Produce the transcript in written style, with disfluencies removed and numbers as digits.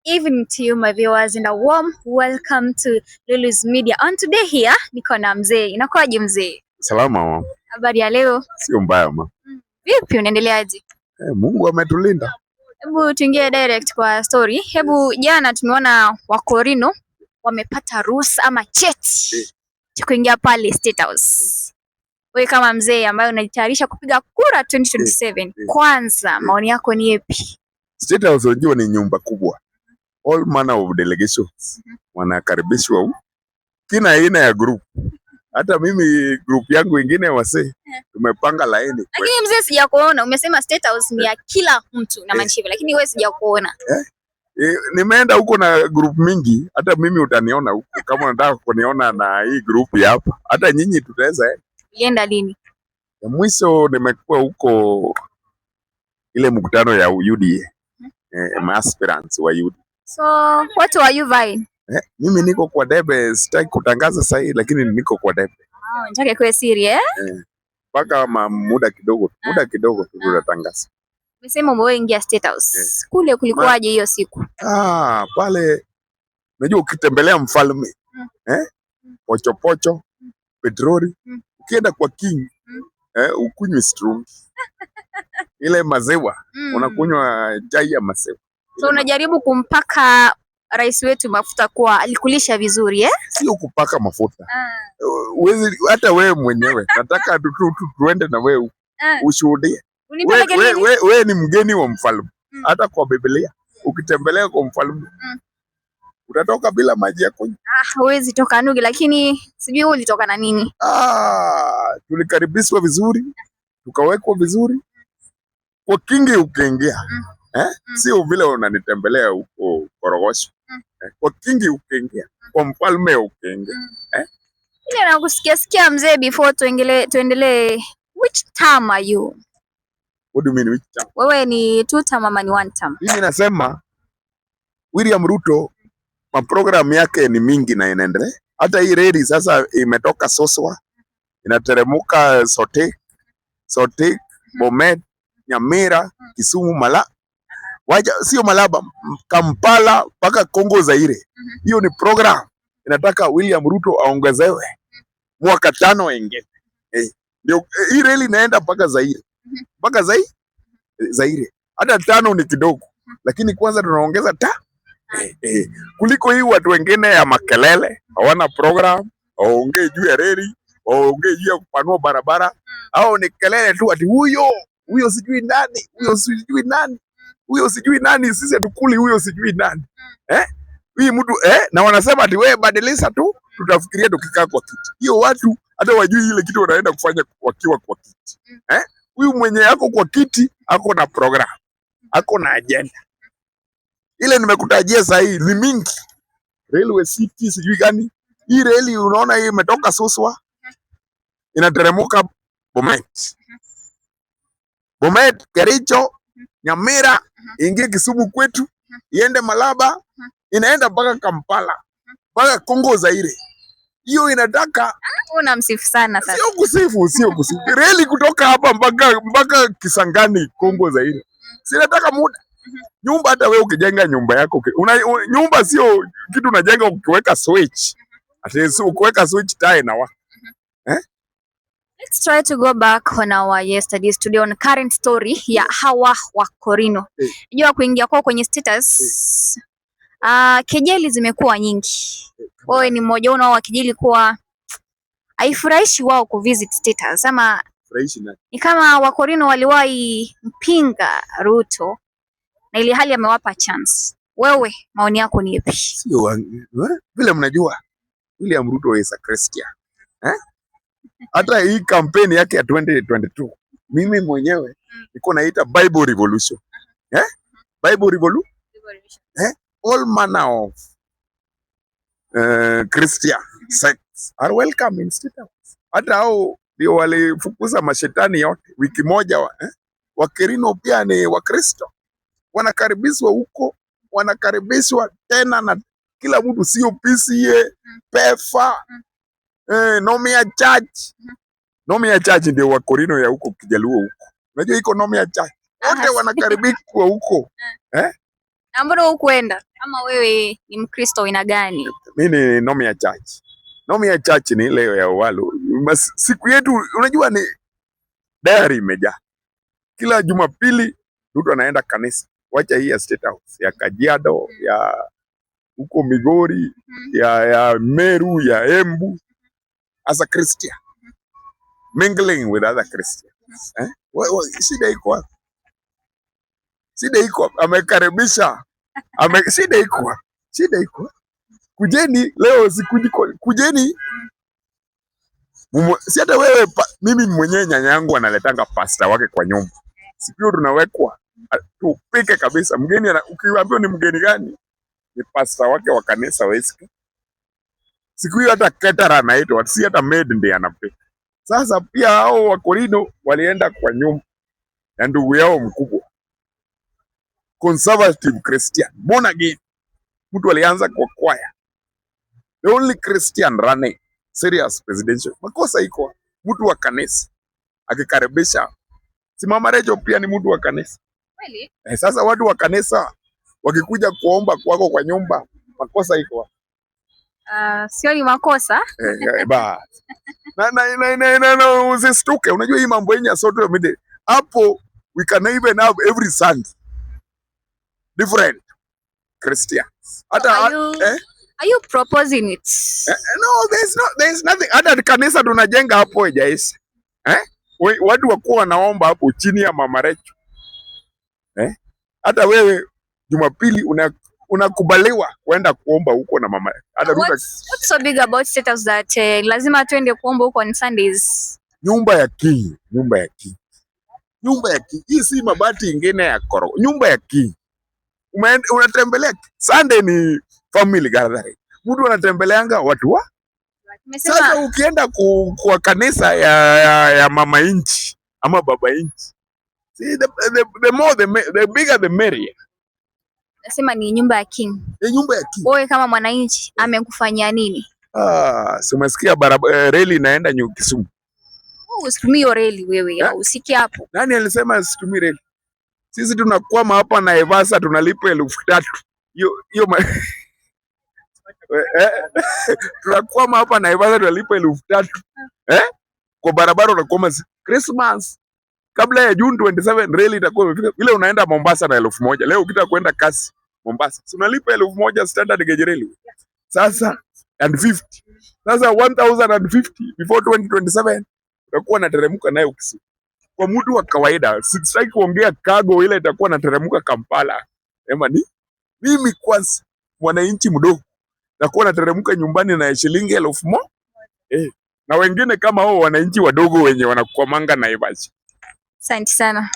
evening to you, my viewers, and a warm welcome to Lulu's Media. On today here, niko na mzee. Inakuaje mzee? Salama mama. Habari ya leo? Sio mbaya mama. Vipi, unaendeleaje? Mungu ametulinda. Hebu tuingie direct kwa story. Hebu jana tumeona Wakorino wamepata ruhusa ama cheti cha kuingia pale State House. Wewe kama mzee ambaye unajitayarisha kupiga kura 2027, kwanza maoni yako ni yapi? State House unajua ni nyumba kubwa. All manner of delegations wanakaribishwa huko. Kina aina ya group. Hata mimi group yangu ingine wase tumepanga laini. Lakini mzee sijakuona, umesema State House ni ya kila mtu na maanisha hivyo, lakini wewe sijakuona. Nimeenda huko na group mingi, hata mimi utaniona huko kama unataka kuniona na hii group hapa. Hata nyinyi tutaweza. Ulienda lini? Ya mwisho nimekuwa huko ile mkutano ya UDA. Aspirants wa UDA. So, what are you vying? Mimi niko kwa debe, sitaki kutangaza sasa hivi lakini niko kwa debe. Nataka kuwe siri Paka muda kidogo tutatangaza. Umesema umeingia State House. Kule kulikuwaje hiyo siku? Pale unajua ukitembelea mfalme pocho petroli ukienda kwa king ukunywe strong ile maziwa unakunywa chai ya maziwa. So unajaribu kumpaka rais wetu mafuta kwa alikulisha vizuri Sio kupaka mafuta. Uwezi hata wewe mwenyewe nataka tuende na wewe ushuhudie. Wewe ni mgeni wa mfalme. Hata kwa Biblia ukitembelea kwa mfalme utatoka bila maji ya kunywa. Huwezi toka nugi, lakini sijui wewe ulitoka na nini? Tulikaribishwa vizuri, tukawekwa vizuri. Kwa kingi ukiingia sio vile unanitembelea huko Korogosho. Kwa kingi ukiingia, kwa mfalme ukiingia. Ile nakusikia mzee, before tuendelee, which term are you? What do you mean which term? Wewe ni 2 term ama ni 1 term? Mimi nasema William Ruto program yake ni mingi na inaendelea. Hata hii reli sasa imetoka Soswa inateremuka Sotik, Bomet, Nyamira, Kisumu, sio Malaba, Kampala mpaka Kongo Zaire. Hiyo ni program inataka William Ruto aongezewe mwaka 5 ingine. Ndio hii reli inaenda mpaka Zaire. Mpaka Zaire. Hata 5 ni kidogo. Lakini kwanza tunaongeza kuliko hii watu wengine ya makelele, hawana program, waongee juu ya reli, waongee juu ya kupanua barabara, au ni kelele tu ati huyo sijui nani, huyo sijui nani, sisi hatukuli huyo sijui nani. Hii mtu na wanasema ati wewe badilisha tu, tutafikiria tukikaa kwa kiti. Hiyo watu hata wajui ile kitu wanaenda kufanya wakiwa kwa kiti. Huyu mwenye yako kwa kiti ako na program, ako na agenda. Ile nimekutajia sasa hii ni mingi. Railway City sijui gani. Hii reli unaona hii imetoka Soswa inateremuka Bomet, Kericho, Nyamira, ingie Kisumu kwetu, iende Malaba, inaenda mpaka Kampala, mpaka Kongo Zaire. Hiyo inataka unamsifu sana sasa. Sio kusifu. Reli kutoka hapa mpaka Kisangani Kongo Zaire. Sinataka muda. Nyumba hata wewe ukijenga nyumba yako nyumba sio kitu unajenga ukiweka switch. Ati ukiweka switch taa na Let's try to go back on our yesterday's today on current story ya hawa Wakorino. Unajua kuingia kwao kwenye status kejeli zimekuwa nyingi. Wewe ni mmoja wao wa kejeli kuwa haifurahishi wao kuvisit status ama ni kama Wakorino waliwahi mpinga Ruto na ili hali amewapa chance. Wewe maoni yako ni yapi? Sio vile mnajua William Ruto is a Christian. Hata hii kampeni yake ya 2022 mimi mwenyewe niko naita Bible Revolution. Bible Revolution. All manner of Christian sects are welcome in State House. Hata hao ndio walifukuza mashetani yote wiki moja. Wakorino pia ni Wakristo. Wanakaribishwa huko, wanakaribishwa tena na kila mtu, sio PCA, PEFA, Nomia Church. Nomia Church ndio Wakorino ya huko Kijaluo huko. Unajua iko Nomia Church. Wote wanakaribishwa huko. Na mbona hukuenda? Ama wewe ni Mkristo aina gani? Mimi ni Nomia Church. Nomia Church ni ile ya Walu. Siku yetu unajua ni diary imejaa. Kila Jumapili mtu anaenda kanisa. Wacha hii ya State House, ya Kajiado, ya huko Migori, ya Meru, ya Embu. As a Christian, mingling with other Christians. Shida iko wapi? Shida iko amekaribisha. Shida iko. Shida iko. Kujeni leo kujeni. Si hata wewe mimi mwenyewe nyanya yangu analetanga pasta wake kwa nyumba. Siku tunawekwa tupike kabisa. Mgeni ukiambiwa ni mgeni gani? Ni pasta wake wa kanisa Weska. Siku hiyo hata caterer anaitwa, si hata maid ndiye anapika. Sasa pia hao wa Korino walienda kwa nyumba ya ndugu yao mkubwa. Conservative Christian, born again. Mtu alianza kwa kwaya. The only Christian running serious presidential. Makosa iko mtu wa kanisa akikaribisha. Si Mama Rachel pia ni mtu wa kanisa. Kweli? Sasa watu wa kanisa wakikuja kuomba kwako kwa nyumba, makosa iko. Sio ni makosa. Usistuke, unajua hii mambo yenye social media. Hapo we can even have every Sunday different Christians. Are you proposing it? No, there's nothing. Hata kanisa tunajenga hapo haijaisha. Watu wakuwa wanaomba hapo chini ya Mama Rachel. Hata wewe Jumapili unakubaliwa kwenda kuomba huko na Mama. What's so big about status that lazima tuende kuomba huko on Sundays? Nyumba ya king. Hii si mabati ingine ya koro. Nyumba ya king. Unatembelea Sunday ni family gathering. Mtu anatembeleanga watu wa. Sasa ukienda kwa kanisa ya mama inchi ama baba inchi. See the bigger the merrier. Nasema ni nyumba ya king. Nyumba ya king. Wewe kama mwananchi amekufanyia nini? Si umesikia reli inaenda Kisumu. Usitumie hiyo reli wewe, usiki hapo. Nani alisema situmie reli? Sisi tunakwama hapa na Naivasha tunalipa 3,000. Hiyo tunakwama hapa na Naivasha tunalipa 3,000. Kwa barabara unakwama Christmas. Kabla ya June 27 reli itakuwa imefika. Ile unaenda Mombasa na 1,000. Leo ukitaka kwenda kasi Mombasa, unalipa 1,000 standard gauge reli. Sasa and 50. Sasa 1,050 before 2027 utakuwa nateremka nayo Kisumu. Kwa mtu wa kawaida, sitaki kuongea cargo ile itakuwa nateremka Kampala. Mimi kwanza mwananchi mdogo nakuwa nateremka nyumbani na shilingi 1,000. Na wengine kama hao wananchi wadogo wenye wanakwamanga Naivasha. Asante sana.